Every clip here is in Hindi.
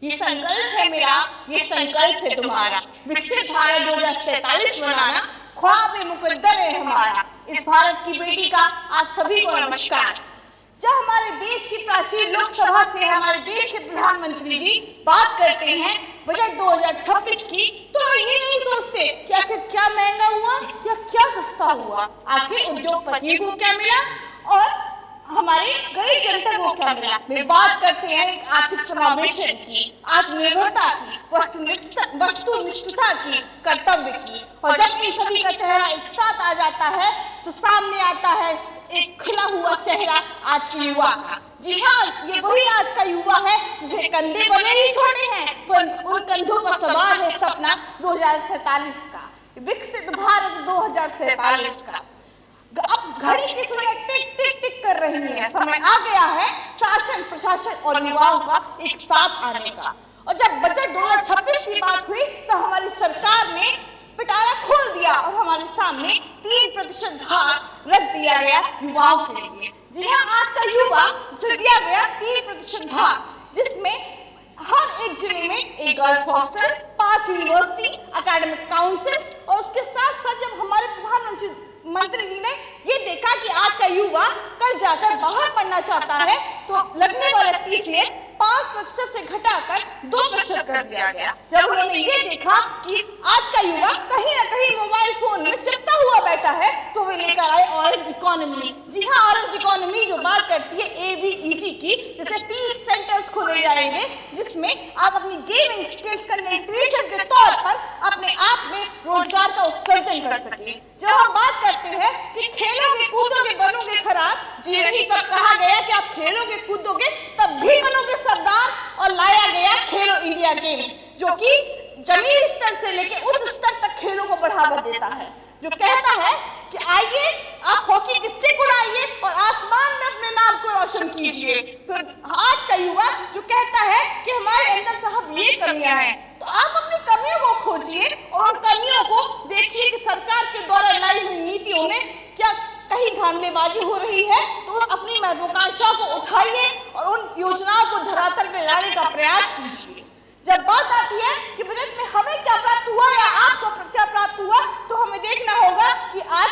ये संकल्प है मेरा, ये संकल्प है तुम्हारा, विकसित भारत 2047 बनाना ख्वाब मुकद्दर है हमारा। इस भारत की बेटी का आप सभी को नमस्कार। जब हमारे देश की प्राचीन लोकसभा से हमारे देश के प्रधानमंत्री जी बात करते हैं बजट 2026 की, तो ये नहीं सोचते कि आखिर क्या महंगा हुआ या क्या सस्ता हुआ, आखिर उद्योगपति को क्या मिला और हमारे गरीब जनता को क्या मिला। वे बात करते हैं एक आर्थिक समावेशन की, आत्मनिर्भरता की, वस्तुनिष्ठता की, कर्तव्य की। और जब इन सभी का चेहरा एक साथ आ जाता है तो सामने आता है एक खिला हुआ चेहरा आज के युवा का। जी हाँ, ये वही आज का युवा है जिसे कंधे भले ही छोटे हैं पर उन कंधों पर सवार है सपना 2047 का, विकसित भारत 2047 का। अब घड़ी की सुइयां टिक टिक टिक कर रही है, समय आ गया है शासन, प्रशासन और युवाओं का एक साथ आने का। और जब बजट 2026 की बात हुई तो हमारी सरकार ने पिटारा खोल दिया और हमारे सामने 3% भार रख दिया गया युवाओं के लिए। जी हाँ, आज का युवा से दिया गया 3% भार, जिसमें हर एक जिले में एक girls hostel, 5 university, academic councils और उसके साथ साथ जब हमारे प्रधानमंत्री जी ने ये देखा कि आज का युवा कल जाकर बाहर पढ़ना चाहता है तो लगने वाला TCS 5% से घटाकर 2% कर दिया गया। जब उन्होंने ये देखा कि आज का युवा कहीं ना कहीं मोबाइल फोन में चिपका हुआ बैठा है तो वे लेकर आए ऑरेंज इकोनॉमी। जी हाँ, ऑरेंज इकोनॉमी जो बात करती है ABET की, जैसे 30 सेंटर्स खोले जाएंगे जिसमें आप अपनी गेमिंग स्किल्स कंटेंट क्रिएशन के तौर पर अपने आप में रोजगार का उत्सर्जन कर सके। जब हम बात करते हैं कि खेलोगे कूदोगे बनोगे खराब, जी नहीं, तब कहा गया कि आप खेलोगे कूदोगे तब भी बनोगे सरदार, और लाया गया खेलो इंडिया गेम्स जो कि जमीन स्तर से लेकर उच्च स्तर तक खेलों को बढ़ावा देता है, जो कहता है कि आइए आप हॉकी की स्टिक उड़ाइए और आसमान में अपने नाम को रोशन कीजिए। फिर आज का युवा जो कहता है कि हमारे अंदर साहब ये कमियां हैं, तो आप अपनी कमियों को खोजिए और उन कमियों को देखिए कि सरकार के द्वारा लाई हुई नीतियों में क्या कहीं धांधलीबाजी हो रही है, तो अपनी महत्वाकांक्षाओं को उठाइए और उन योजनाओं को धरातल में लाने का प्रयास कीजिए। जब बात आती है कि बजट में हमें क्या प्राप्त हुआ या आपको क्या प्राप्त हुआ, तो हमें देखना होगा कि आज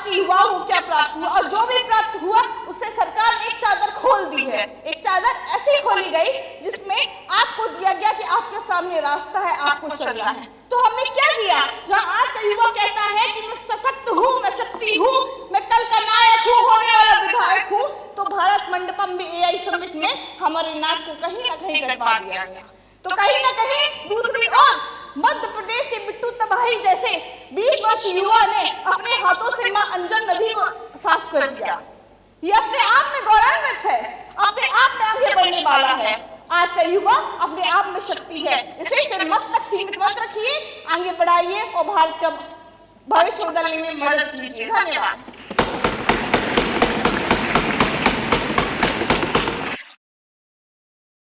के युवाओं को क्या प्राप्त हुआ, और जो भी प्राप्त हुआ उससे सरकार ने एक चादर खोल दी है। एक चादर ऐसी खोली गई जिसमें आपको दिया गया कि आपके सामने रास्ता है, आपको चलना है। तो हमने क्या किया? जहां आज का युवा कहता है कि मैं सशक्त हूँ, मैं शक्ति हूँ, मैं कल का नायक हूँ, होने वाला विधायक हूँ, तो भारत मंडपम में AI समिट में हमारे नाक को कहीं ना कहीं कटवा दिया गया। तो कहीं ना कहीं दूसरी ओर मध्य प्रदेश के बिट्टू तबाही जैसे 20 वर्षीय युवा ने अपने हाथों से मां अंजन नदी को साफ कर दिया। ये अपने आप में गौरवान्वित है, अपने आप में आगे बढ़ने वाला है। आज का युवा अपने आप में शक्ति है, इसे सिर्फ मत तक सीमित मत रखिए, आगे बढ़ाइए और भारत का भविष्य बदलने में मदद कीजिए। धन्यवाद।